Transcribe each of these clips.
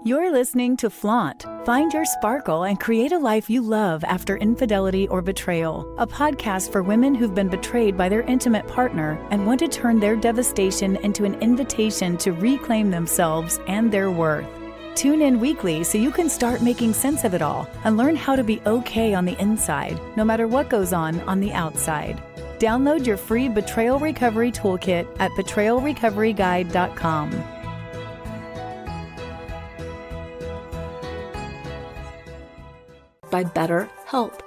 You're listening to Flaunt. Find your sparkle and create a life you love after infidelity or betrayal. A podcast for women who've been betrayed by their intimate partner and want to turn their devastation into an invitation to reclaim themselves and their worth. Tune in weekly so you can start making sense of it all and learn how to be okay on the inside, no matter what goes on the outside. Download your free Betrayal Recovery Toolkit at betrayalrecoveryguide.com. By BetterHelp.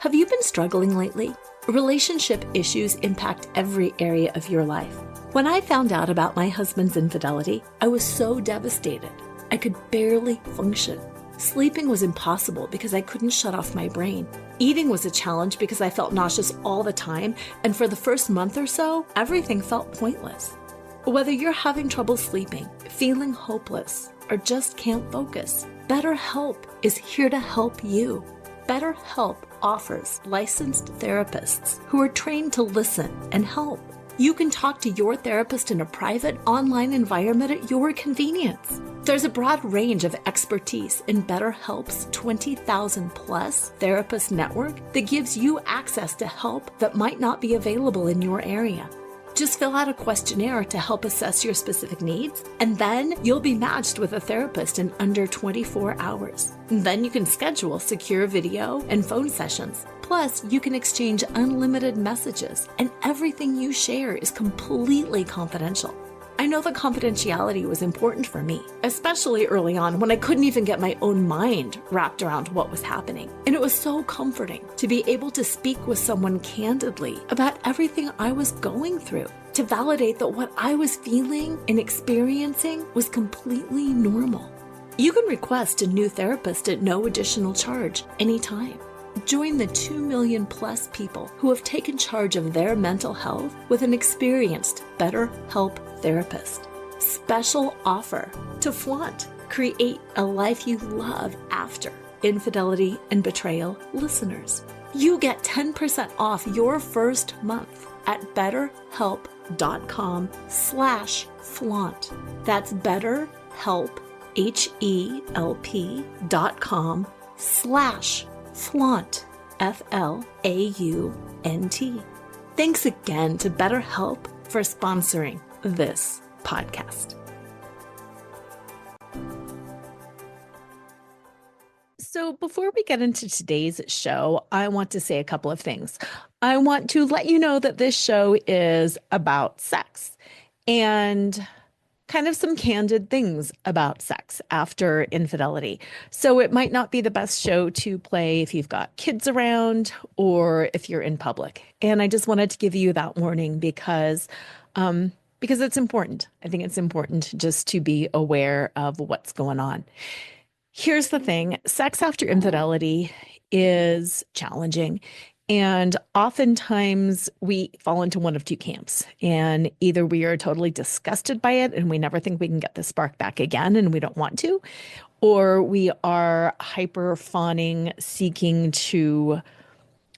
Have you been struggling lately? Relationship issues impact every area of your life. When I found out about my husband's infidelity, I was so devastated. I could barely function. Sleeping was impossible because I couldn't shut off my brain. Eating was a challenge because I felt nauseous all the time, and for the first month or so, everything felt pointless. Whether you're having trouble sleeping, feeling hopeless, or just can't focus, BetterHelp is here to help you. BetterHelp offers licensed therapists who are trained to listen and help. You can talk to your therapist in a private online environment at your convenience. There's a broad range of expertise in BetterHelp's 20,000 plus therapist network that gives you access to help that might not be available in your area. Just fill out a questionnaire to help assess your specific needs, and then you'll be matched with a therapist in under 24 hours. Then you can schedule secure video and phone sessions. Plus, you can exchange unlimited messages, and everything you share is completely confidential. I know that confidentiality was important for me, especially early on when I couldn't even get my own mind wrapped around what was happening. And it was so comforting to be able to speak with someone candidly about everything I was going through, to validate that what I was feeling and experiencing was completely normal. You can request a new therapist at no additional charge anytime. Join the 2 million plus people who have taken charge of their mental health with an experienced BetterHelp therapist. Special offer to Flaunt. Create a life you love after infidelity and betrayal listeners. You get 10% off your first month at betterhelp.com/flaunt. That's BetterHelp, HELP.com/flaunt, FLAUNT. Thanks again to BetterHelp for sponsoring this podcast. So before we get into today's show, I want to say a couple of things. I want to let you know that this show is about sex and kind of some candid things about sex after infidelity. So it might not be the best show to play if you've got kids around or if you're in public. And I just wanted to give you that warning because it's important. I think it's important just to be aware of what's going on. Here's the thing. Sex after infidelity is challenging. And oftentimes we fall into one of two camps. And either we are totally disgusted by it and we never think we can get the spark back again and we don't want to, or we are hyper fawning, seeking to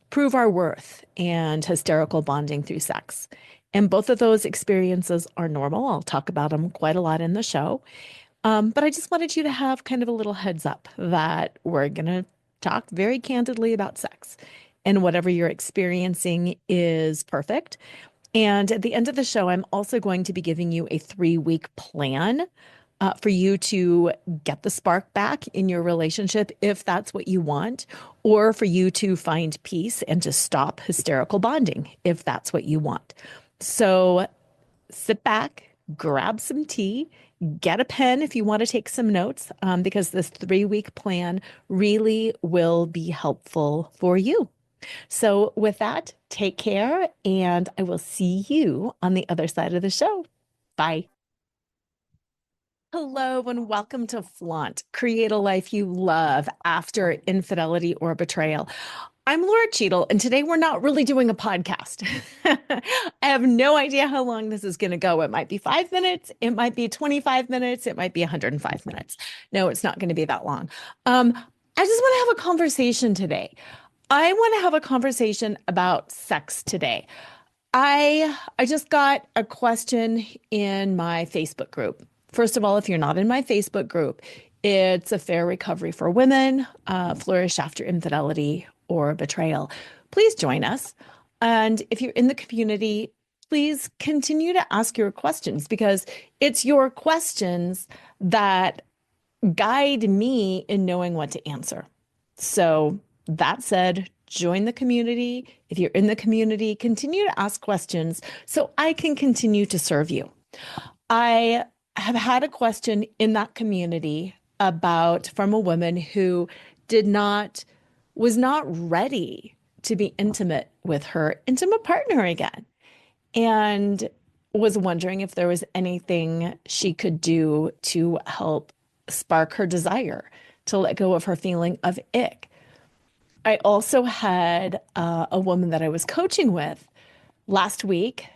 prove our worth and hysterical bonding through sex. And both of those experiences are normal. I'll talk about them quite a lot in the show. But I just wanted you to have kind of a little heads up that we're going to talk very candidly about sex. And whatever you're experiencing is perfect. And at the end of the show, I'm also going to be giving you a 3-week plan for you to get the spark back in your relationship if that's what you want, or for you to find peace and to stop hysterical bonding if that's what you want. So sit back, grab some tea, get a pen if you want to take some notes, because this 3-week plan really will be helpful for you. So with that, take care, and I will see you on the other side of the show. Bye. Hello, and welcome to Flaunt. Create a life you love after infidelity or betrayal. I'm Lora Cheadle, and today we're not really doing a podcast. I have no idea how long this is going to go. It might be 5 minutes. It might be 25 minutes. It might be 105 minutes. No, it's not going to be that long. I just want to have a conversation today. I want to have a conversation about sex today. I just got a question in my Facebook group. First of all, if you're not in my Facebook group, It's a fair recovery for women, flourish after infidelity or betrayal. Please join us. And if you're in the community, please continue to ask your questions because it's your questions that guide me in knowing what to answer. So that said, join the community. If you're in the community, continue to ask questions so I can continue to serve you. I have had a question in that community from a woman who was not ready to be intimate with her intimate partner again and was wondering if there was anything she could do to help spark her desire to let go of her feeling of ick. I also had a woman that I was coaching with last week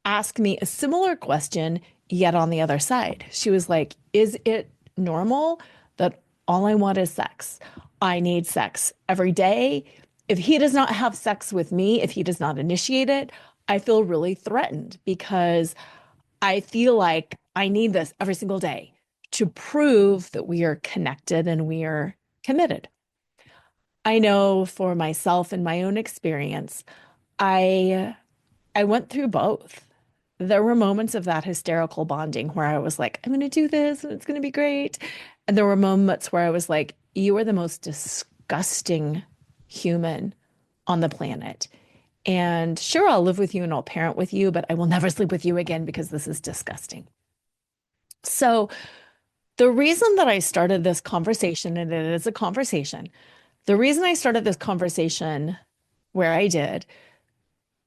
ask me a similar question, yet on the other side. She was like, is it normal that all I want is sex? I need sex every day. If he does not have sex with me, if he does not initiate it, I feel really threatened because I feel like I need this every single day to prove that we are connected and we are committed. I know for myself and my own experience, I I went through both. There were moments of that hysterical bonding where I was like, I'm going to do this and it's going to be great. And there were moments where I was like, you are the most disgusting human on the planet. And sure, I'll live with you and I'll parent with you, but I will never sleep with you again because this is disgusting. So, the reason that I started this conversation, and it is a conversation, the reason I started this conversation where I did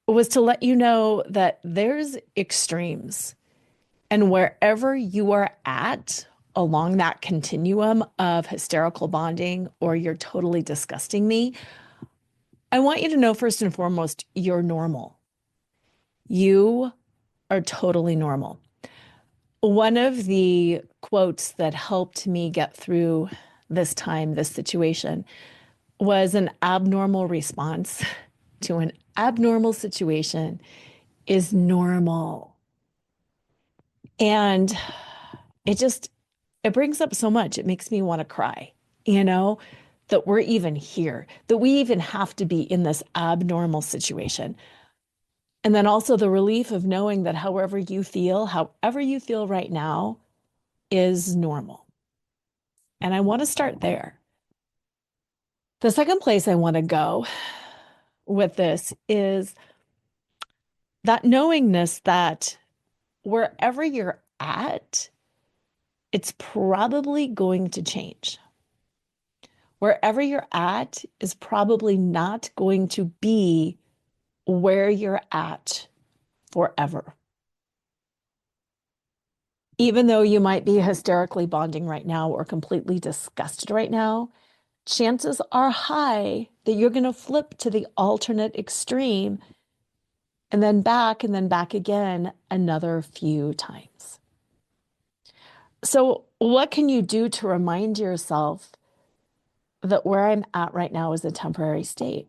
was to let you know that there's extremes. And wherever you are at along that continuum of hysterical bonding or you're totally disgusting me, I want you to know first and foremost, you're normal. You are totally normal. One of the quotes that helped me get through this time, this situation, was an abnormal response to an abnormal situation is normal. And it brings up so much. It makes me want to cry, that we're even here, that we even have to be in this abnormal situation. And then also the relief of knowing that however you feel right now is normal. And I want to start there. The second place I want to go with this is that knowingness that wherever you're at, it's probably going to change. Wherever you're at is probably not going to be where you're at forever. Even though you might be hysterically bonding right now or completely disgusted right now, chances are high that you're going to flip to the alternate extreme and then back again another few times. So, what can you do to remind yourself that where I'm at right now is a temporary state?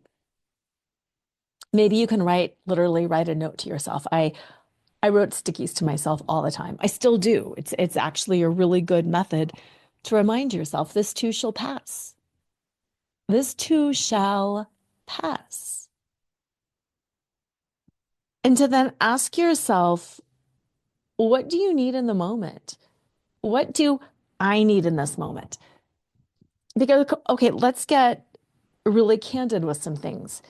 Maybe you can literally write a note to yourself. I wrote stickies to myself all the time. I still do. It's actually a really good method to remind yourself this too shall pass. This too shall pass. And to then ask yourself, what do you need in the moment? What do I need in this moment? Because, okay, let's get really candid with some things.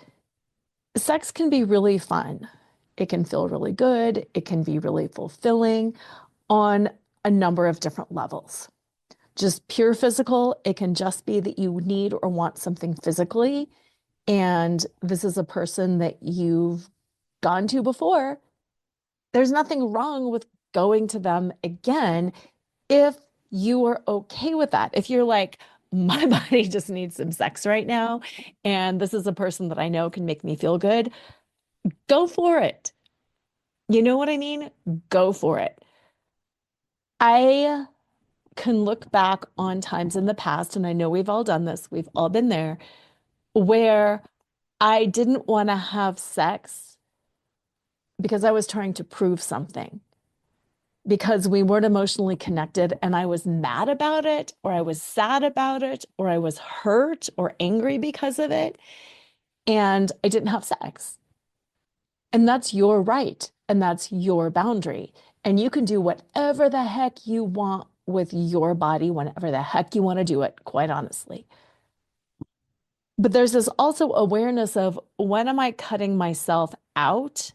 Sex can be really fun. It can feel really good. It can be really fulfilling on a number of different levels. Just pure physical, it can just be that you need or want something physically. And this is a person that you've gone to before. There's nothing wrong with going to them again if you are okay with that. If you're like, my body just needs some sex right now, and this is a person that I know can make me feel good, go for it. You know what I mean? Go for it. I can look back on times in the past, and I know we've all done this, we've all been there, where I didn't want to have sex because I was trying to prove something. because we weren't emotionally connected and I was mad about it, or I was sad about it, or I was hurt or angry because of it, and I didn't have sex. And that's your right, and that's your boundary. And you can do whatever the heck you want with your body whenever the heck you want to do it, quite honestly. But there's this also awareness of, when am I cutting myself out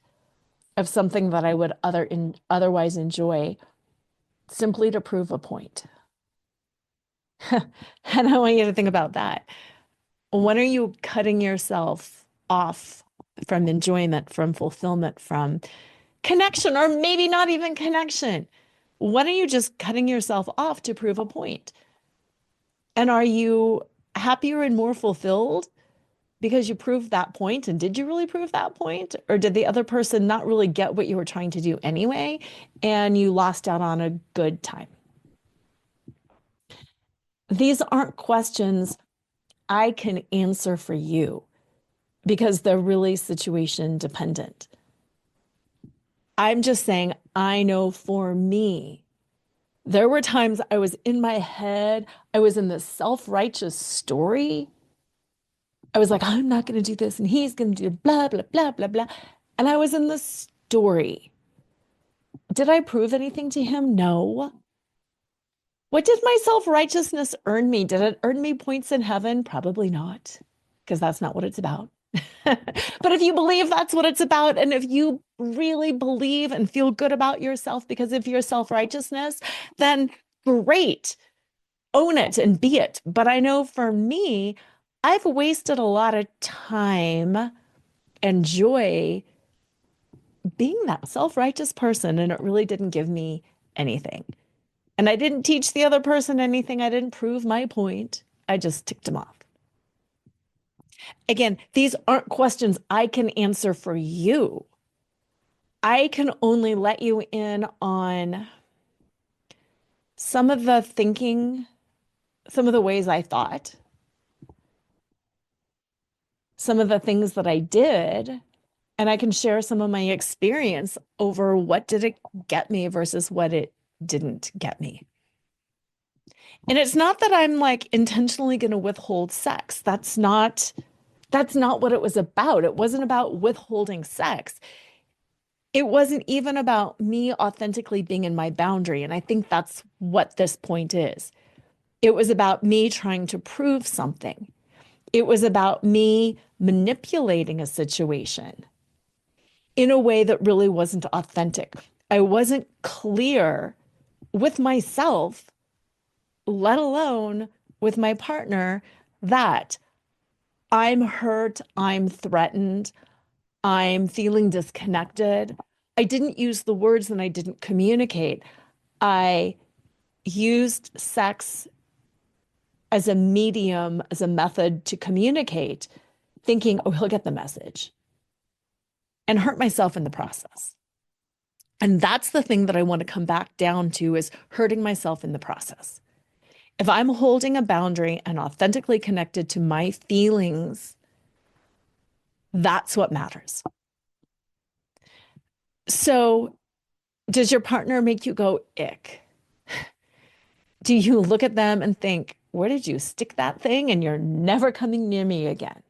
of something that I would otherwise enjoy simply to prove a point? And I want you to think about that. When are you cutting yourself off from enjoyment, from fulfillment, from connection, or maybe not even connection? When are you just cutting yourself off to prove a point? And are you happier and more fulfilled because you proved that point? And did you really prove that point? Or did the other person not really get what you were trying to do anyway, and you lost out on a good time? These aren't questions I can answer for you because they're really situation dependent. I'm just saying, I know for me, there were times I was in my head, I was in this self-righteous story. I was like, I'm not going to do this, and he's going to do blah, blah, blah, blah, blah. And I was in this story. Did I prove anything to him? No. What did my self-righteousness earn me? Did it earn me points in heaven? Probably not, because that's not what it's about. But if you believe that's what it's about, and if you really believe and feel good about yourself because of your self-righteousness, then great, own it and be it. But I know for me, I've wasted a lot of time and joy being that self-righteous person, and it really didn't give me anything. And I didn't teach the other person anything. I didn't prove my point. I just ticked them off. Again, these aren't questions I can answer for you. I can only let you in on some of the thinking, some of the ways I thought, some of the things that I did, and I can share some of my experience over what did it get me versus what it didn't get me. And it's not that I'm like intentionally going to withhold sex. That's not what it was about. It wasn't about withholding sex. It wasn't even about me authentically being in my boundary. And I think that's what this point is. It was about me trying to prove something. It was about me manipulating a situation in a way that really wasn't authentic. I wasn't clear with myself, let alone with my partner, that I'm hurt, I'm threatened, I'm feeling disconnected. I didn't use the words and I didn't communicate. I used sex as a medium, as a method to communicate, thinking, oh, he'll get the message, and hurt myself in the process. And that's the thing that I want to come back down to, is hurting myself in the process. If I'm holding a boundary and authentically connected to my feelings, that's what matters. So, does your partner make you go, ick? Do you look at them and think, where did you stick that thing? And you're never coming near me again.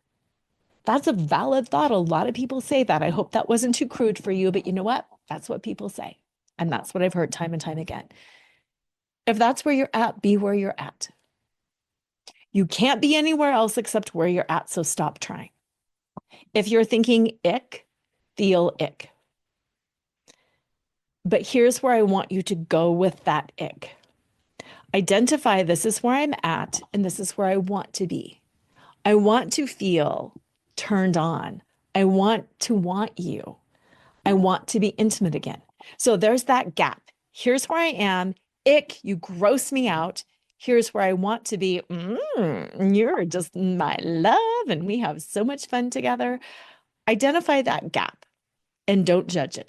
That's a valid thought. A lot of people say that. I hope that wasn't too crude for you, but you know what? That's what people say. And that's what I've heard time and time again. If that's where you're at, be where you're at. You can't be anywhere else except where you're at, so stop trying. If you're thinking ick, feel ick. But here's where I want you to go with that ick. Identify, this is where I'm at, and this is where I want to be. I want to feel turned on. I want to want you. I want to be intimate again. So there's that gap. Here's where I am. Ick, you gross me out. Here's where I want to be. You're just my love, and we have so much fun together. Identify that gap and don't judge it.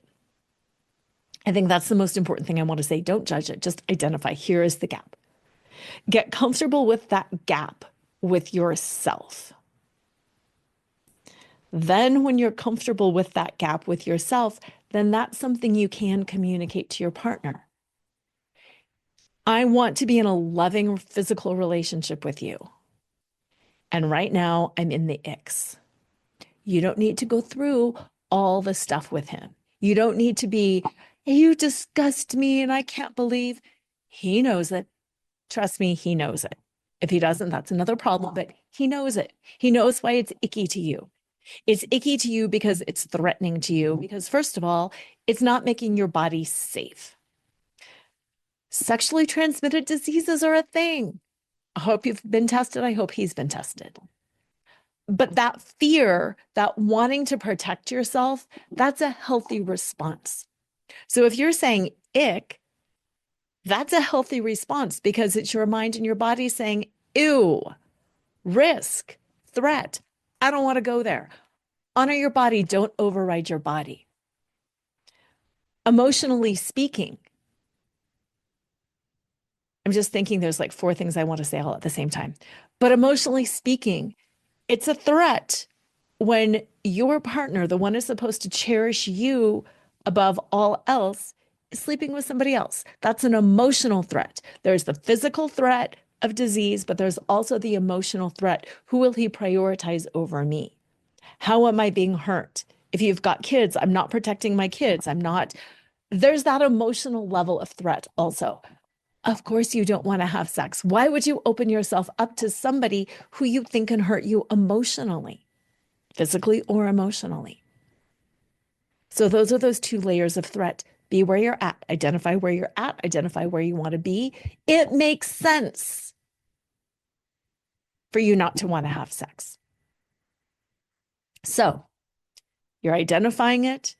I think that's the most important thing I want to say. Don't judge it. Just identify. Here is the gap. Get comfortable with that gap with yourself. Then when you're comfortable with that gap with yourself, then that's something you can communicate to your partner. I want to be in a loving physical relationship with you. And right now I'm in the icks. You don't need to go through all the stuff with him. You don't need to be, you disgust me and I can't believe. He knows it. Trust me, he knows it. If he doesn't, that's another problem, but he knows it. He knows why it's icky to you. It's icky to you because it's threatening to you. Because first of all, it's not making your body safe. Sexually transmitted diseases are a thing. I hope you've been tested. I hope he's been tested. But that fear, that wanting to protect yourself, that's a healthy response. So if you're saying ick, that's a healthy response because it's your mind and your body saying, ew, risk, threat. I don't want to go there. Honor your body. Don't override your body. Emotionally speaking, I'm just thinking there's like 4 things I want to say all at the same time. But emotionally speaking, it's a threat when your partner, the one who's supposed to cherish you above all else, is sleeping with somebody else. That's an emotional threat. There's the physical threat of disease, but there's also the emotional threat. Who will he prioritize over me? How am I being hurt? If you've got kids, I'm not protecting my kids. There's that emotional level of threat also. Of course, you don't want to have sex. Why would you open yourself up to somebody who you think can hurt you emotionally, physically or emotionally? So those are those 2 layers of threat. Be where you're at. Identify where you're at. Identify where you want to be. It makes sense for you not to want to have sex. So you're identifying it.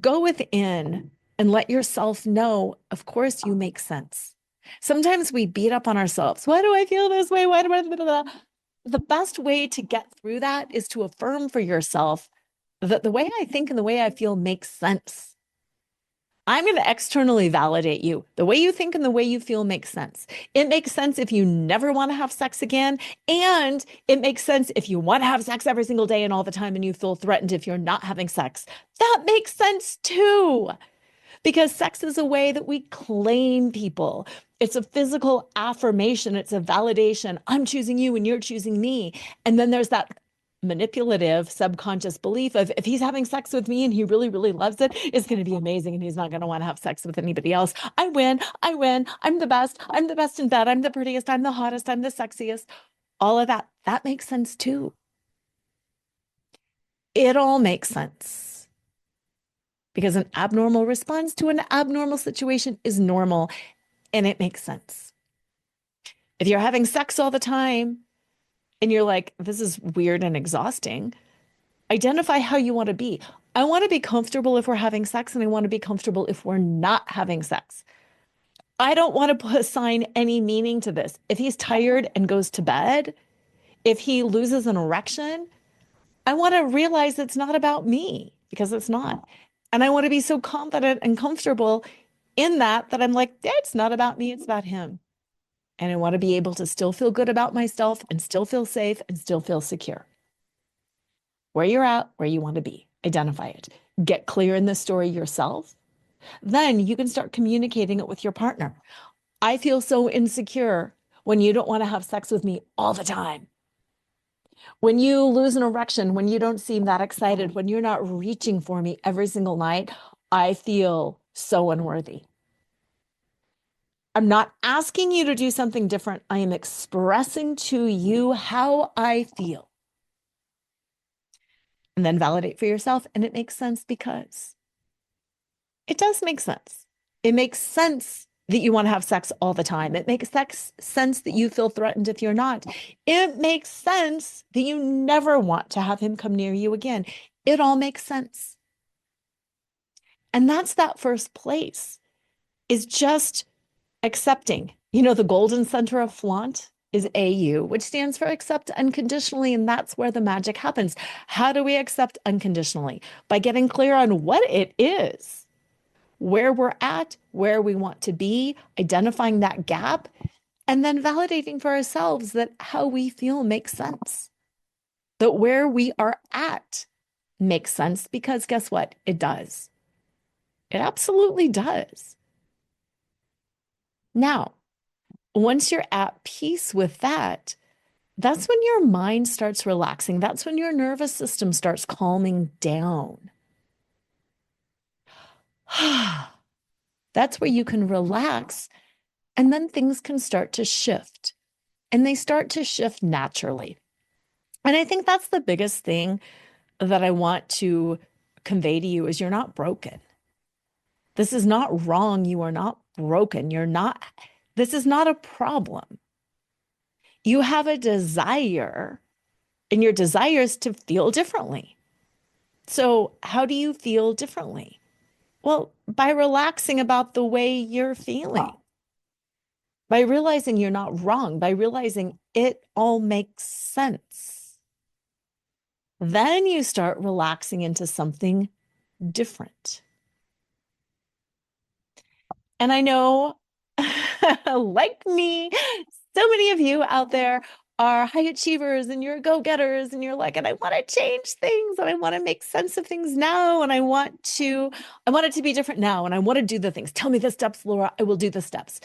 Go within and let yourself know, of course, you make sense. Sometimes we beat up on ourselves. Why do I feel this way? Why do I? Blah, blah, blah. The best way to get through that is to affirm for yourself that the way I think and the way I feel makes sense. I'm going to externally validate you. The way you think and the way you feel makes sense. It makes sense if you never want to have sex again. And it makes sense if you want to have sex every single day and all the time and you feel threatened if you're not having sex. That makes sense too. Because sex is a way that we claim people. It's a physical affirmation. It's a validation. I'm choosing you and you're choosing me. And then there's that manipulative subconscious belief of if he's having sex with me and he really, really loves it, it's going to be amazing and he's not going to want to have sex with anybody else. I win. I win. I'm the best. I'm the best in bed. I'm the prettiest. I'm the hottest. I'm the sexiest. All of that. That makes sense too. It all makes sense. Because an abnormal response to an abnormal situation is normal and it makes sense. If you're having sex all the time and you're like, this is weird and exhausting, identify how you want to be. I want to be comfortable if we're having sex and I want to be comfortable if we're not having sex. I don't want to assign any meaning to this. If he's tired and goes to bed, if he loses an erection, I want to realize it's not about me because it's not. And I want to be so confident and comfortable in that I'm like, yeah, it's not about me, it's about him. And I want to be able to still feel good about myself and still feel safe and still feel secure. Where you're at, where you want to be, identify it. Get clear in the story yourself. Then you can start communicating it with your partner. I feel so insecure when you don't want to have sex with me all the time. When you lose an erection, when you don't seem that excited, when you're not reaching for me every single night, I feel so unworthy. I'm not asking you to do something different. I am expressing to you how I feel. And then validate for yourself. And it makes sense because it does make sense. It makes sense that you want to have sex all the time. It makes sense that you feel threatened if you're not. It makes sense that you never want to have him come near you again. It all makes sense. And that's that first place, is just accepting. You know, the golden center of flaunt is AU, which stands for accept unconditionally. And that's where the magic happens. How do we accept unconditionally? By getting clear on what it is, where we're at, where we want to be, identifying that gap, and then validating for ourselves that how we feel makes sense. That where we are at makes sense because guess what? It does. It absolutely does. Now, once you're at peace with that, that's when your mind starts relaxing. That's when your nervous system starts calming down. That's where you can relax, and then things can start to shift, and they start to shift naturally. And I think that's the biggest thing that I want to convey to you is you're not broken. This is not wrong. You are not broken. This is not a problem. You have a desire, and your desire is to feel differently. So, how do you feel differently? Well, by relaxing about the way you're feeling, by realizing you're not wrong, by realizing it all makes sense. Then you start relaxing into something different. And I know, like me, so many of you out there are high achievers and you're go-getters and you're like, and I want to change things and I want to make sense of things now. And I want it to be different now. And I want to do the things. Tell me the steps, Laura. I will do the steps.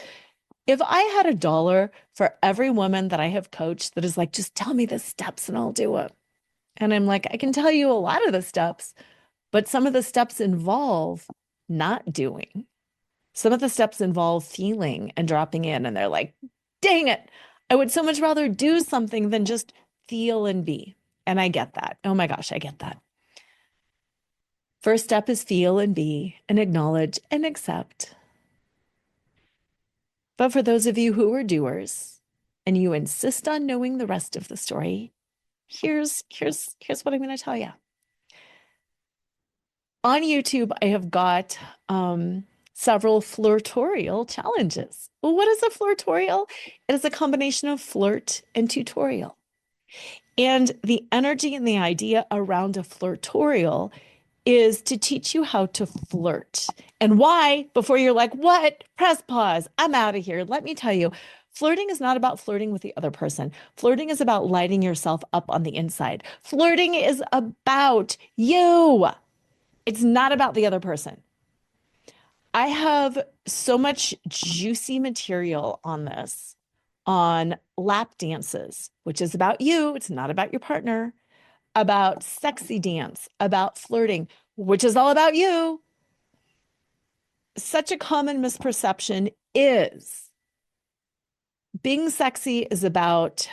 If I had $1 for every woman that I have coached that is like, just tell me the steps and I'll do it. And I'm like, I can tell you a lot of the steps, but some of the steps involve not doing. Some of the steps involve feeling and dropping in, and they're like, dang it, I would so much rather do something than just feel and be. And I get that. Oh my gosh, I get that. First step is feel and be and acknowledge and accept. But for those of you who are doers and you insist on knowing the rest of the story, here's what I'm going to tell you. On YouTube, I have got several flirtorial challenges. Well, what is a flirtorial? It is a combination of flirt and tutorial. And the energy and the idea around a flirtorial is to teach you how to flirt. And why, before you're like, what? Press pause. I'm out of here. Let me tell you, flirting is not about flirting with the other person. Flirting is about lighting yourself up on the inside. Flirting is about you. It's not about the other person. I have so much juicy material on this, on lap dances, which is about you. It's not about your partner, about sexy dance, about flirting, which is all about you. Such a common misperception is being sexy is about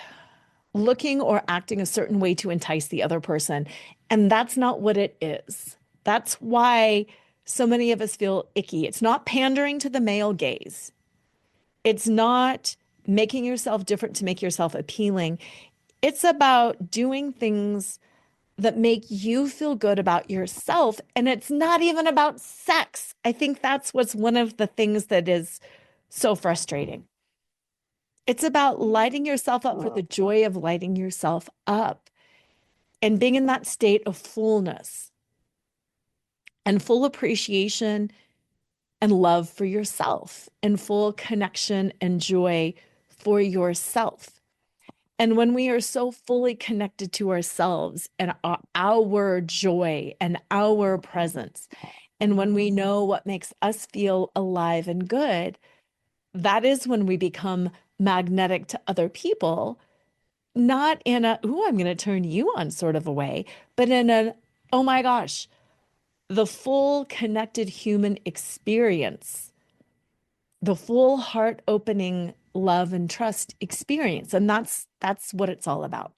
looking or acting a certain way to entice the other person. And that's not what it is. That's why so many of us feel icky. It's not pandering to the male gaze. It's not making yourself different to make yourself appealing. It's about doing things that make you feel good about yourself. And it's not even about sex. I think that's what's one of the things that is so frustrating. It's about lighting yourself up for the joy of lighting yourself up and being in that state of fullness and full appreciation and love for yourself and full connection and joy for yourself. And when we are so fully connected to ourselves and our joy and our presence, and when we know what makes us feel alive and good, that is when we become magnetic to other people, not in a, ooh, I'm going to turn you on sort of a way, but in an, oh my gosh, the full connected human experience, the full heart opening love and trust experience. And that's what it's all about.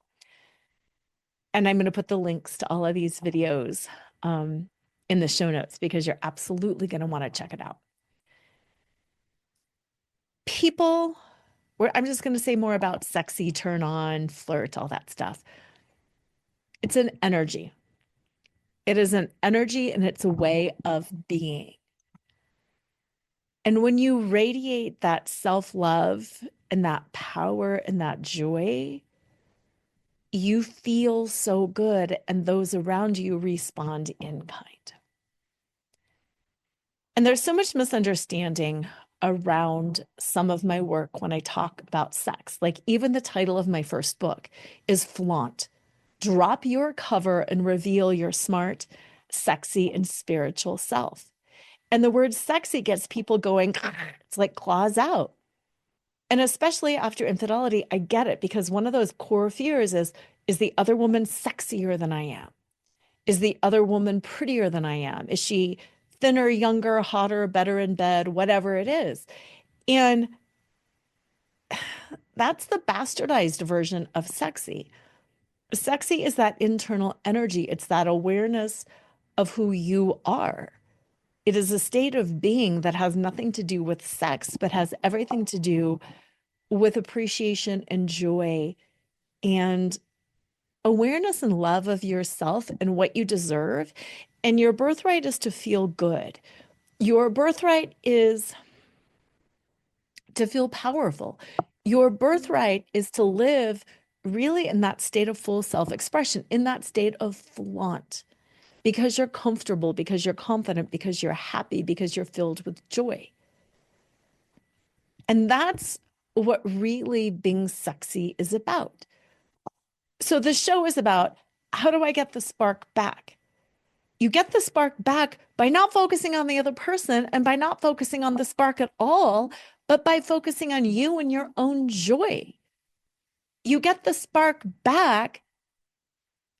And I'm going to put the links to all of these videos in the show notes because you're absolutely going to want to check it out. People, I'm just going to say more about sexy, turn on, flirt, all that stuff. It's an energy. It is an energy and it's a way of being. And when you radiate that self-love and that power and that joy, you feel so good and those around you respond in kind. And there's so much misunderstanding around some of my work when I talk about sex. Like even the title of my first book is Flaunt. Drop your cover and reveal your smart, sexy, and spiritual self. And the word sexy gets people going, it's like claws out. And especially after infidelity, I get it because one of those core fears is the other woman sexier than I am? Is the other woman prettier than I am? Is she thinner, younger, hotter, better in bed, whatever it is? And that's the bastardized version of sexy. Sexy is that internal energy, it's that awareness of who you are. It is a state of being that has nothing to do with sex, but has everything to do with appreciation and joy and awareness and love of yourself and what you deserve. And your birthright is to feel good. Your birthright is to feel powerful. Your birthright is to live really in that state of full self-expression, in that state of flaunt, because you're comfortable, because you're confident, because you're happy, because you're filled with joy. And that's what really being sexy is about. So the show is about, how do I get the spark back? You get the spark back by not focusing on the other person and by not focusing on the spark at all, but by focusing on you and your own joy. You get the spark back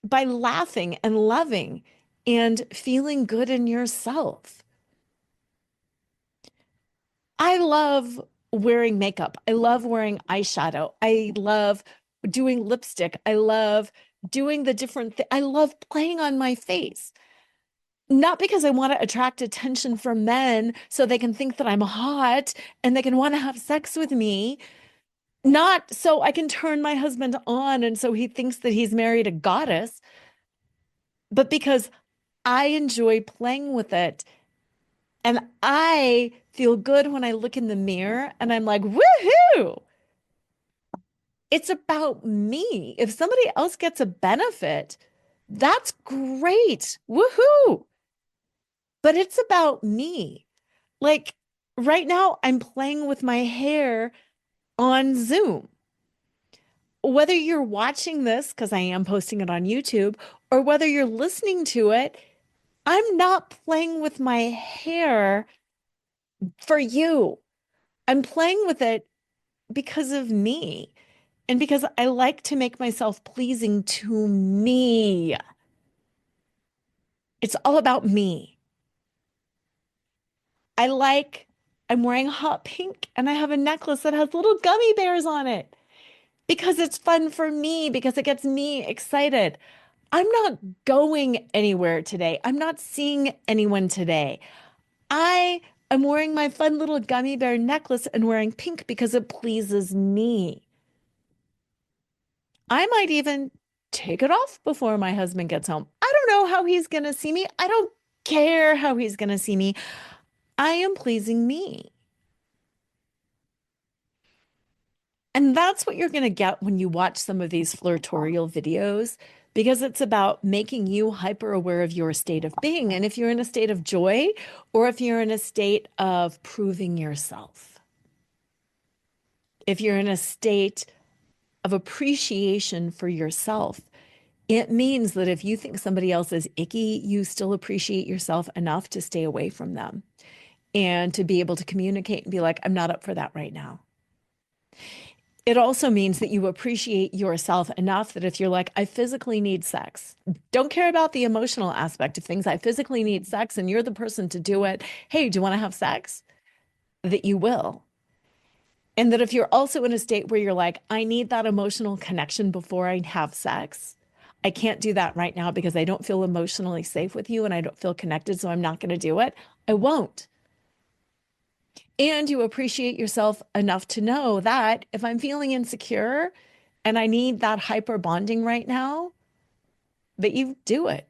by laughing and loving and feeling good in yourself. I love wearing makeup. I love wearing eyeshadow. I love doing lipstick. I love doing the different things. I love playing on my face. Not because I want to attract attention from men so they can think that I'm hot and they can want to have sex with me. Not so I can turn my husband on and so he thinks that he's married a goddess, but because I enjoy playing with it. And I feel good when I look in the mirror and I'm like, woohoo! It's about me. If somebody else gets a benefit, that's great. Woohoo! But it's about me. Like right now, I'm playing with my hair on Zoom. Whether you're watching this, because I am posting it on YouTube, or whether you're listening to it, I'm not playing with my hair for you. I'm playing with it because of me and because I like to make myself pleasing to me. It's all about me. I'm wearing hot pink and I have a necklace that has little gummy bears on it because it's fun for me, because it gets me excited. I'm not going anywhere today. I'm not seeing anyone today. I am wearing my fun little gummy bear necklace and wearing pink because it pleases me. I might even take it off before my husband gets home. I don't know how he's going to see me. I don't care how he's going to see me. I am pleasing me. And that's what you're going to get when you watch some of these flirtorial videos, because it's about making you hyper aware of your state of being. And if you're in a state of joy, or if you're in a state of proving yourself, if you're in a state of appreciation for yourself, it means that if you think somebody else is icky, you still appreciate yourself enough to stay away from them and to be able to communicate and be like, I'm not up for that right now. It also means that you appreciate yourself enough that if you're like, I physically need sex, don't care about the emotional aspect of things. I physically need sex and you're the person to do it. Hey, do you want to have sex? That you will. And that if you're also in a state where you're like, I need that emotional connection before I have sex, I can't do that right now because I don't feel emotionally safe with you and I don't feel connected, so I'm not going to do it. I won't. And you appreciate yourself enough to know that if I'm feeling insecure and I need that hyper bonding right now, that you do it.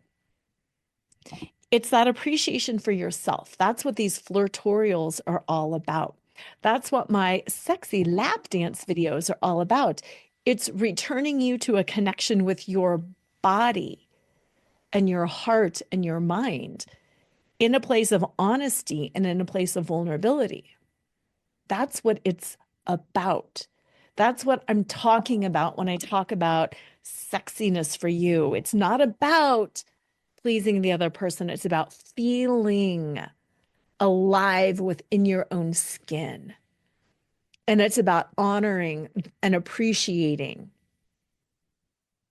It's that appreciation for yourself. That's what these flirtorials are all about. That's what my sexy lap dance videos are all about. It's returning you to a connection with your body and your heart and your mind in a place of honesty and in a place of vulnerability. That's what it's about. That's what I'm talking about when I talk about sexiness for you. It's not about pleasing the other person. It's about feeling alive within your own skin. And it's about honoring and appreciating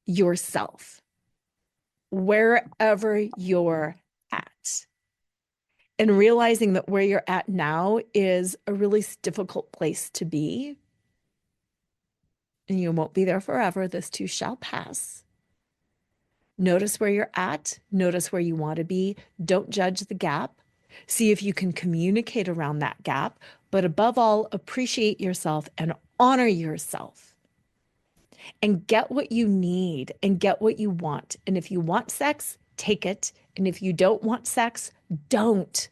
yourself wherever you're at. And realizing that where you're at now is a really difficult place to be. And you won't be there forever. This too shall pass. Notice where you're at. Notice where you want to be. Don't judge the gap. See if you can communicate around that gap. But above all, appreciate yourself and honor yourself. And get what you need and get what you want. And if you want sex, take it. And if you don't want sex, don't.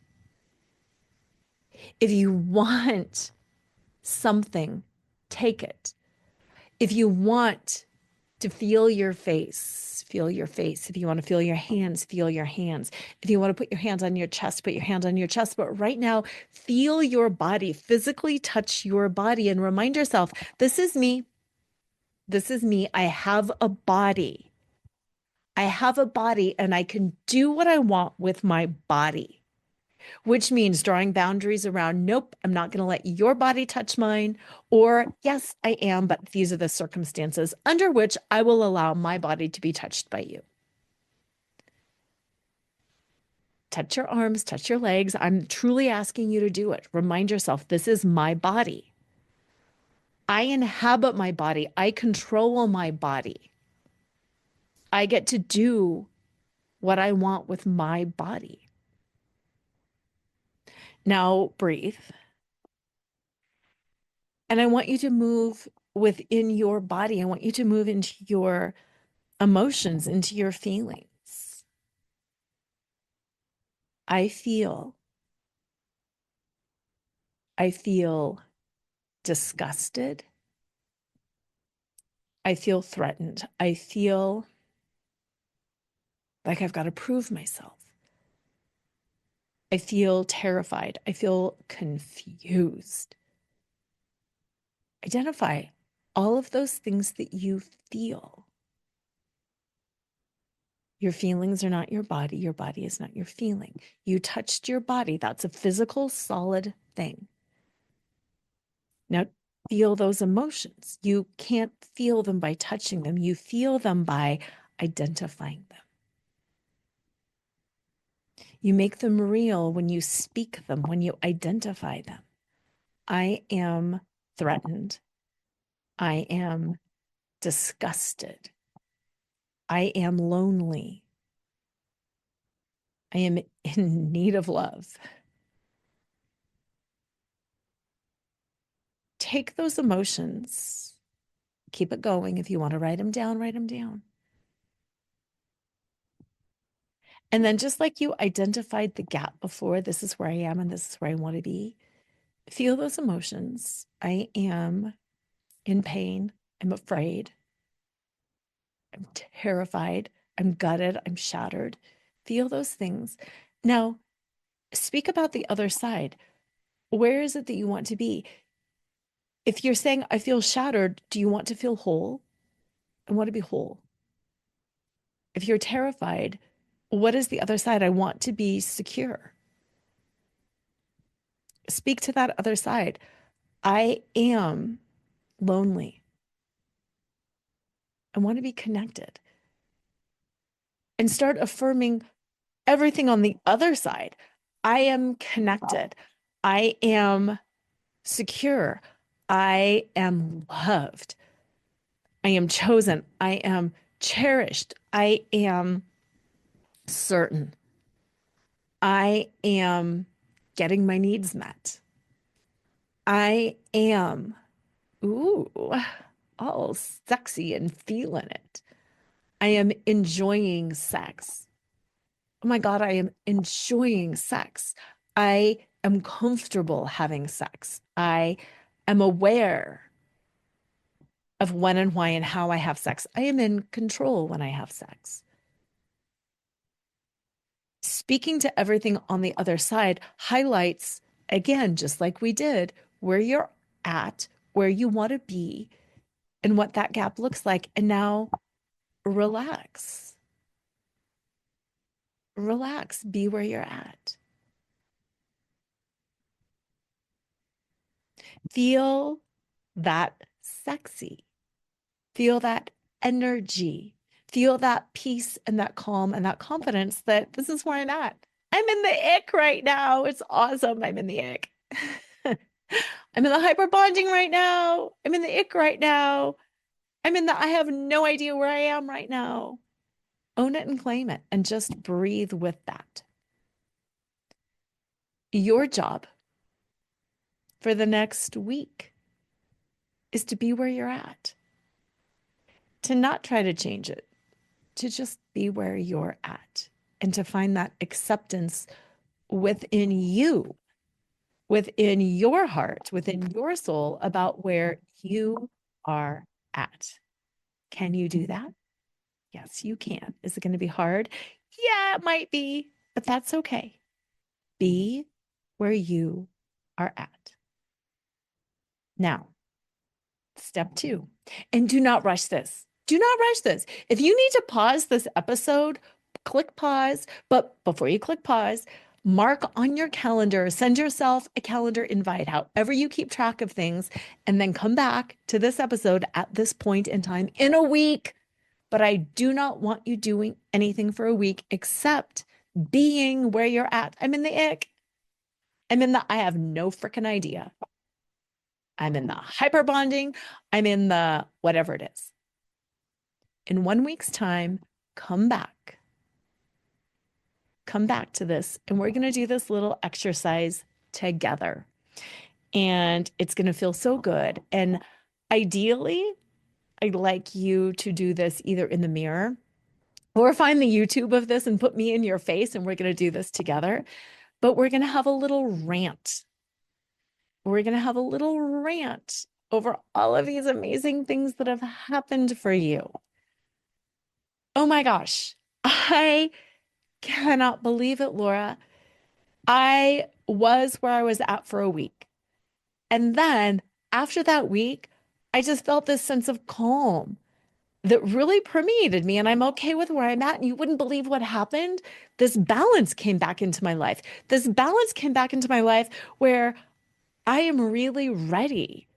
If you want something, take it. If you want to feel your face, feel your face. If you want to feel your hands, feel your hands. If you want to put your hands on your chest, put your hands on your chest. But right now, feel your body, physically touch your body and remind yourself, this is me. This is me. I have a body. I have a body and I can do what I want with my body, which means drawing boundaries around, nope, I'm not going to let your body touch mine. Or yes, I am, but these are the circumstances under which I will allow my body to be touched by you. Touch your arms, touch your legs. I'm truly asking you to do it. Remind yourself, this is my body. I inhabit my body. I control my body. I get to do what I want with my body. Now breathe. And I want you to move within your body. I want you to move into your emotions, into your feelings. I feel disgusted. I feel threatened. I feel like I've got to prove myself. I feel terrified. I feel confused. Identify all of those things that you feel. Your feelings are not your body. Your body is not your feeling. You touched your body. That's a physical, solid thing. Now, feel those emotions. You can't feel them by touching them. You feel them by identifying them. You make them real when you speak them, when you identify them. I am threatened. I am disgusted. I am lonely. I am in need of love. Take those emotions. Keep it going. If you want to write them down, write them down. And then just like you identified the gap before, this is where I am and this is where I want to be, feel those emotions. I am in pain. I'm afraid. I'm terrified. I'm gutted. I'm shattered. Feel those things. Now, speak about the other side. Where is it that you want to be? If you're saying, I feel shattered, do you want to feel whole? I want to be whole. If you're terrified, what is the other side? I want to be secure. Speak to that other side. I am lonely. I want to be connected. And start affirming everything on the other side. I am connected. I am secure. I am loved. I am chosen. I am cherished. I am certain. I am getting my needs met. I am, ooh, all sexy and feeling it. I am enjoying sex. Oh my God, I am enjoying sex. I am comfortable having sex. I am aware of when and why and how I have sex. I am in control when I have sex. Speaking to everything on the other side highlights, again, just like we did, where you're at, where you want to be, and what that gap looks like. And now relax. Relax. Be where you're at. Feel that sexy, feel that energy, feel that peace and that calm and that confidence that this is where I'm at. I'm in the ick right now. It's awesome. I'm in the ick. I'm in the hyperbonding right now. I'm in the ick right now. I'm in the I have no idea where I am right now. Own it and claim it and just breathe with that. Your job for the next week is to be where you're at, to not try to change it, to just be where you're at and to find that acceptance within you, within your heart, within your soul about where you are at. Can you do that? Yes, you can. Is it going to be hard? Yeah, it might be, but that's okay. Be where you are at. Now, step 2, and do not rush this. Do not rush this. If you need to pause this episode, click pause. But before you click pause, mark on your calendar, send yourself a calendar invite, however you keep track of things, and then come back to this episode at this point in time in a week. But I do not want you doing anything for a week except being where you're at. I'm in the ick. I'm in the I have no freaking idea. I'm in the hyperbonding. I'm in the whatever it is. In 1 week's time, come back. Come back to this, and we're going to do this little exercise together. And it's going to feel so good. And ideally, I'd like you to do this either in the mirror or find the YouTube of this and put me in your face, and we're going to do this together. But we're going to have a little rant. We're going to have a little rant over all of these amazing things that have happened for you. Oh my gosh, I cannot believe it, Lora. I was where I was at for a week. And then after that week, I just felt this sense of calm that really permeated me. And I'm okay with where I'm at. And you wouldn't believe what happened. This balance came back into my life. This balance came back into my life where I am really ready.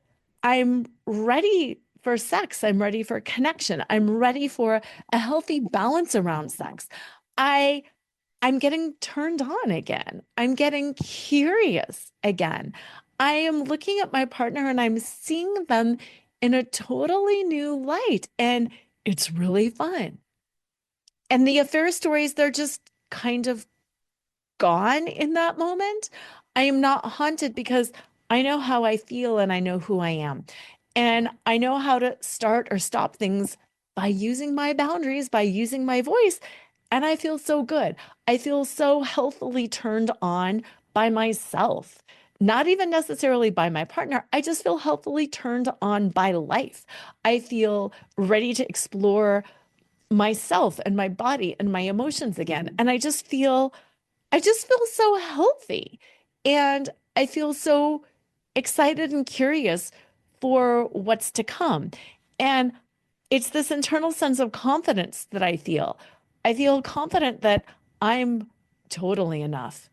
I'm ready for sex. I'm ready for connection. I'm ready for a healthy balance around sex. I'm getting turned on again. I'm getting curious again. I am looking at my partner and I'm seeing them in a totally new light, and it's really fun. And the affair stories, they're just kind of gone in that moment. I am not haunted because I know how I feel and I know who I am. And I know how to start or stop things by using my boundaries, by using my voice. And I feel so good. I feel so healthily turned on by myself, not even necessarily by my partner. I just feel healthily turned on by life. I feel ready to explore myself and my body and my emotions again. And I just feel so healthy, and I feel so excited and curious for what's to come. And it's this internal sense of confidence that I feel. I feel confident that I'm totally enough.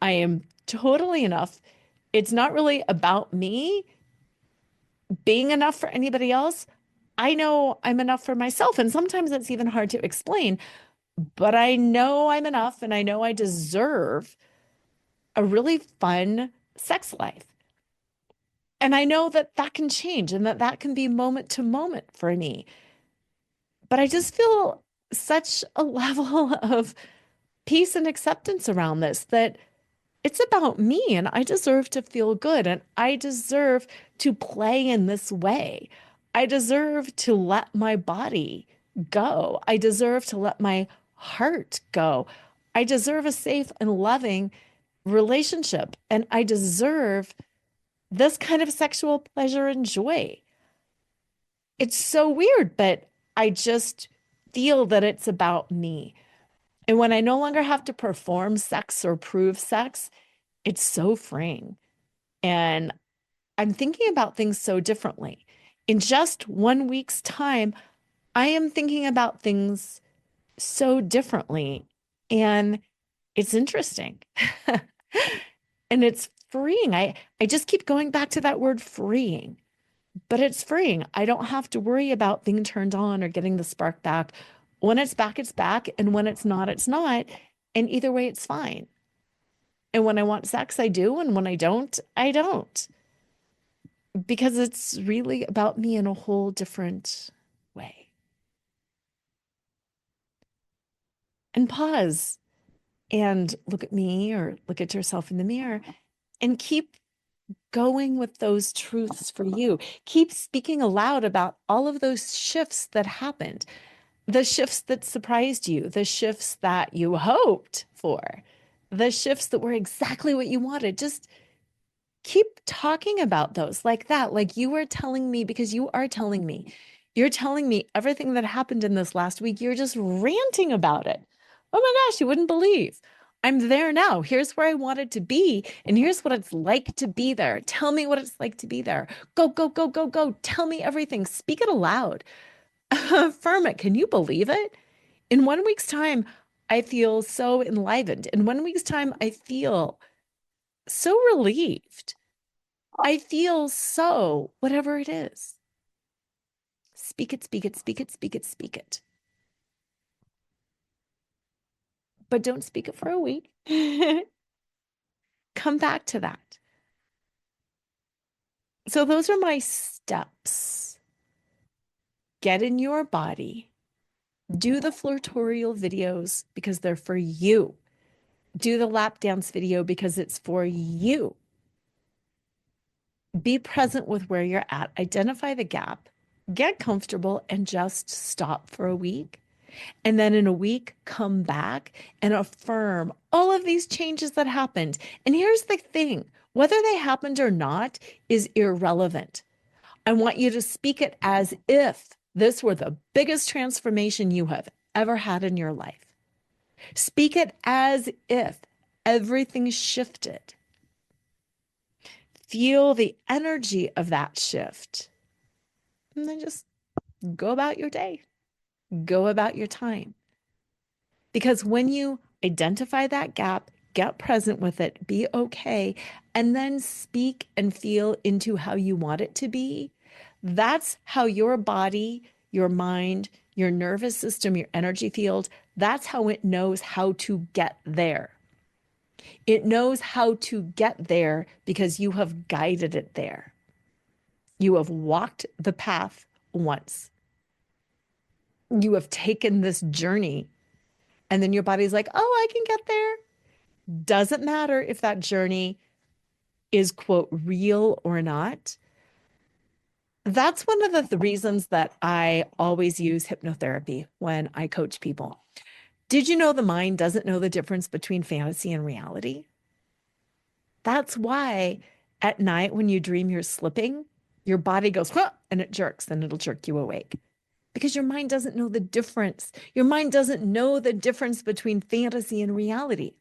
I am totally enough. It's not really about me being enough for anybody else. I know I'm enough for myself. And sometimes it's even hard to explain, but I know I'm enough and I know I deserve a really fun sex life. And I know that that can change and that that can be moment to moment for me. But I just feel such a level of peace and acceptance around this that it's about me and I deserve to feel good and I deserve to play in this way. I deserve to let my body go. I deserve to let my heart go. I deserve a safe and loving relationship, and I deserve this kind of sexual pleasure and joy. It's so weird, but I just feel that it's about me. And when I no longer have to perform sex or prove sex, it's so freeing. And I'm thinking about things so differently. In just 1 week's time, I am thinking about things so differently. And it's interesting. And it's freeing. I just keep going back to that word freeing but it's freeing. I don't have to worry about being turned on or getting the spark back. When it's back, it's back. And when it's not, it's not. And either way, it's fine. And when I want sex, I do. And when I don't, I don't. Because it's really about me in a whole different way. And pause and look at me or look at yourself in the mirror and keep going with those truths for you. Keep speaking aloud about all of those shifts that happened, the shifts that surprised you, the shifts that you hoped for, the shifts that were exactly what you wanted. Just keep talking about those like that, like you were telling me, because you are telling me. You're telling me everything that happened in this last week. You're just ranting about it. Oh my gosh, you wouldn't believe. I'm there now. Here's where I wanted to be. And here's what it's like to be there. Tell me what it's like to be there. Go, go, go, go, go. Tell me everything. Speak it aloud. Affirm it. Can you believe it? In 1 week's time, I feel so enlivened. In 1 week's time, I feel so relieved. I feel so whatever it is. Speak it, speak it, speak it, speak it, speak it. But don't speak it for a week. Come back to that. So those are my steps. Get in your body. Do the flirtorial videos because they're for you. Do the lap dance video because it's for you. Be present with where you're at. Identify the gap. Get comfortable and just stop for a week. And then in a week, come back and affirm all of these changes that happened. And here's the thing, whether they happened or not is irrelevant. I want you to speak it as if this were the biggest transformation you have ever had in your life. Speak it as if everything shifted. Feel the energy of that shift. And then just go about your day. Go about your time. Because when you identify that gap, get present with it, be okay, and then speak and feel into how you want it to be, that's how your body, your mind, your nervous system, your energy field, that's how it knows how to get there. It knows how to get there because you have guided it there. You have walked the path once. You have taken this journey, and then your body's like, oh, I can get there. Doesn't matter if that journey is, quote, real or not. That's one of the reasons that I always use hypnotherapy when I coach people. Did you know the mind doesn't know the difference between fantasy and reality? That's why at night when you dream you're slipping, your body goes, huh, and it jerks, and it'll jerk you awake. Because your mind doesn't know the difference. Your mind doesn't know the difference between fantasy and reality.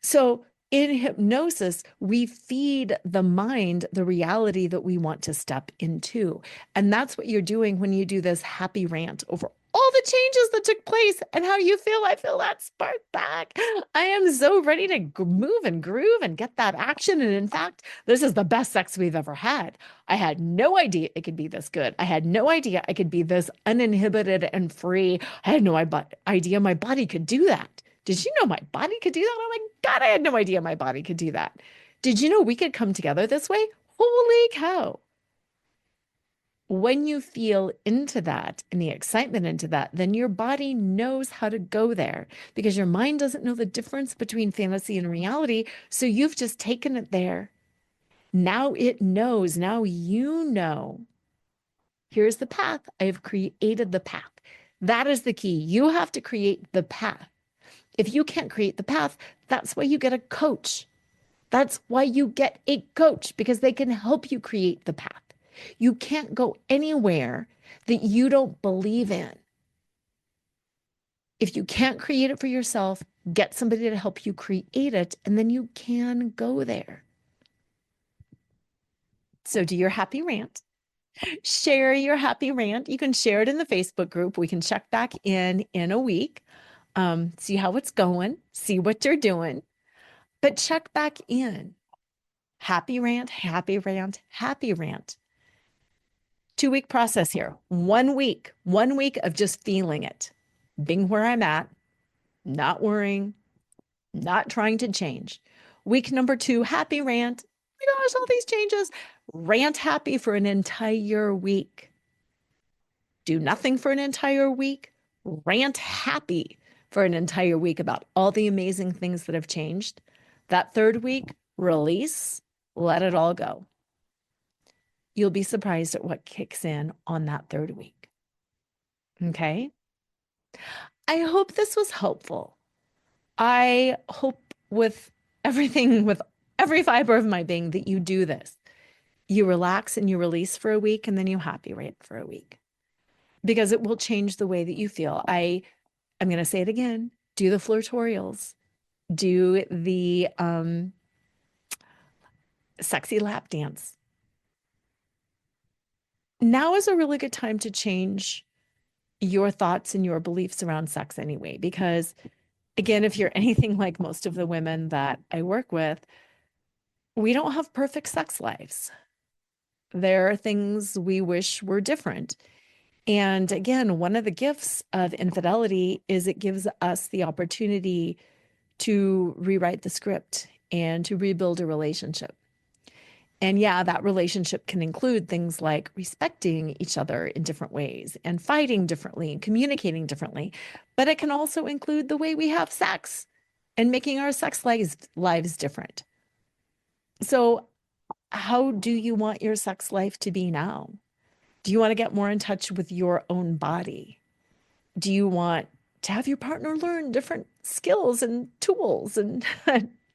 So in hypnosis, we feed the mind the reality that we want to step into. And that's what you're doing when you do this happy rant over all the changes that took place and how you feel. I feel that spark back. I am so ready to move and groove and get that action. And in fact, this is the best sex we've ever had. I had no idea it could be this good. I had no idea I could be this uninhibited and free. I had no idea my body could do that. Did you know my body could do that? Oh my God, I had no idea my body could do that. Did you know we could come together this way? Holy cow. When you feel into that and the excitement into that, then your body knows how to go there because your mind doesn't know the difference between fantasy and reality. So you've just taken it there. Now it knows. Now you know. Here's the path. I have created the path. That is the key. You have to create the path. If you can't create the path, that's why you get a coach. That's why you get a coach, because they can help you create the path. You can't go anywhere that you don't believe in. If you can't create it for yourself, get somebody to help you create it, and then you can go there. So do your happy rant. Share your happy rant. You can share it in the Facebook group. We can check back in a week. See how it's going, see what you're doing, but check back in. Happy rant, happy rant, happy rant. 2-week process here. 1 week of just feeling it, being where I'm at, not worrying, not trying to change. Week number 2, happy rant. Oh my gosh, all these changes. Rant happy for an entire week. Do nothing for an entire week. Rant happy for an entire week about all the amazing things that have changed. That 3rd week, release, let it all go. You'll be surprised at what kicks in on that 3rd week. Okay? I hope this was helpful. I hope with everything, with every fiber of my being, that you do this. You relax and you release for a week, and then you happy rant for a week, because it will change the way that you feel. I'm going to say it again. Do the flirtorials. Do the sexy lap dance. Now is a really good time to change your thoughts and your beliefs around sex anyway, because again, if you're anything like most of the women that I work with, we don't have perfect sex lives. There are things we wish were different. And again, one of the gifts of infidelity is it gives us the opportunity to rewrite the script and to rebuild a relationship. And yeah, that relationship can include things like respecting each other in different ways and fighting differently and communicating differently. But it can also include the way we have sex and making our sex lives different. So how do you want your sex life to be now? Do you want to get more in touch with your own body? Do you want to have your partner learn different skills and tools and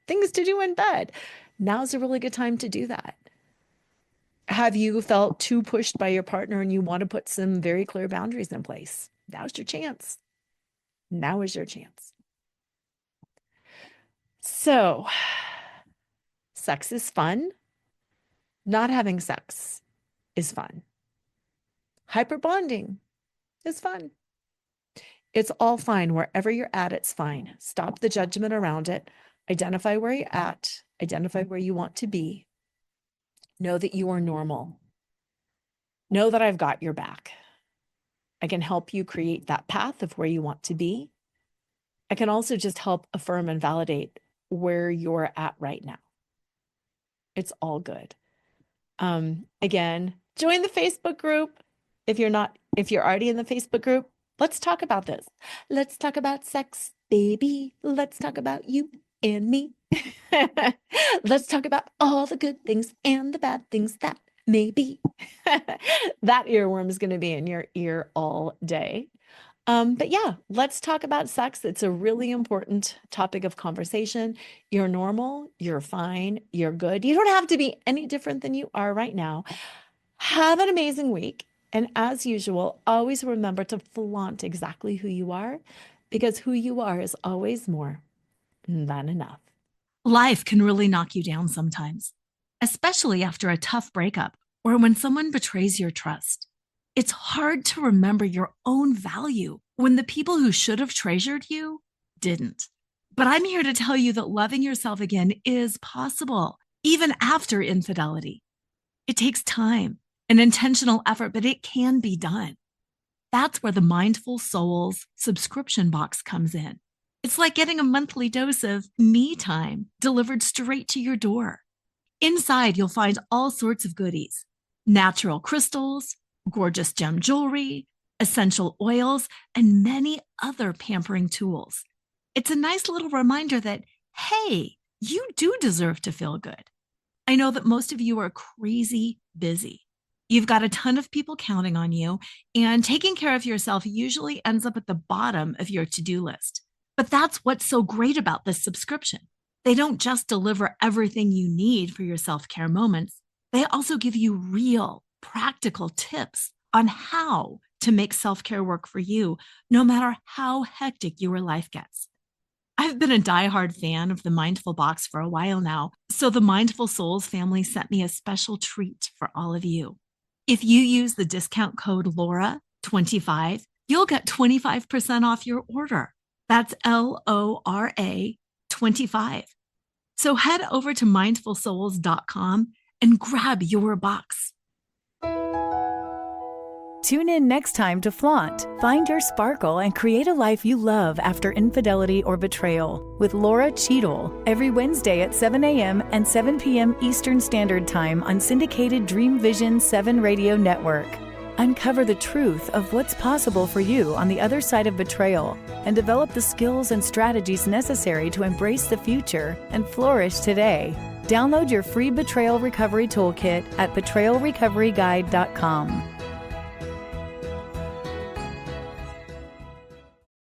things to do in bed? Now's a really good time to do that. Have you felt too pushed by your partner and you want to put some very clear boundaries in place? Now's your chance. Now is your chance. So, sex is fun. Not having sex is fun. Hyperbonding is fun. It's all fine. Wherever you're at, it's fine. Stop the judgment around it. Identify where you're at. Identify where you want to be. Know that you are normal. Know that I've got your back. I can help you create that path of where you want to be. I can also just help affirm and validate where you're at right now. It's all good. Again, join the Facebook group. If you're already in the Facebook group, let's talk about this. Let's talk about sex, baby. Let's talk about you and me. Let's talk about all the good things and the bad things that may be. That earworm is going to be in your ear all day. But yeah, let's talk about sex. It's a really important topic of conversation. You're normal, you're fine, you're good. You don't have to be any different than you are right now. Have an amazing week. And as usual, always remember to flaunt exactly who you are, because who you are is always more than enough. Life can really knock you down sometimes, especially after a tough breakup or when someone betrays your trust. It's hard to remember your own value when the people who should have treasured you didn't. But I'm here to tell you that loving yourself again is possible, even after infidelity. It takes time and intentional effort, but it can be done. That's where the Mindful Souls subscription box comes in. It's like getting a monthly dose of me time delivered straight to your door. Inside, you'll find all sorts of goodies: natural crystals, gorgeous gem jewelry, essential oils, and many other pampering tools. It's a nice little reminder that, hey, you do deserve to feel good. I know that most of you are crazy busy. You've got a ton of people counting on you, and taking care of yourself usually ends up at the bottom of your to-do list. But that's what's so great about this subscription. They don't just deliver everything you need for your self-care moments. They also give you real, practical tips on how to make self-care work for you, no matter how hectic your life gets. I've been a diehard fan of the Mindful Box for a while now, so the Mindful Souls family sent me a special treat for all of you. If you use the discount code LORA25, you'll get 25% off your order. That's LORA 25. So head over to mindfulsouls.com and grab your box. Tune in next time to flaunt, find your sparkle, and create a life you love after infidelity or betrayal with Lora Cheadle every Wednesday at 7 a.m. and 7 p.m. Eastern Standard Time on syndicated Dream Vision 7 radio network. Uncover the truth of what's possible for you on the other side of betrayal and develop the skills and strategies necessary to embrace the future and flourish today. Download your free Betrayal Recovery Toolkit at betrayalrecoveryguide.com.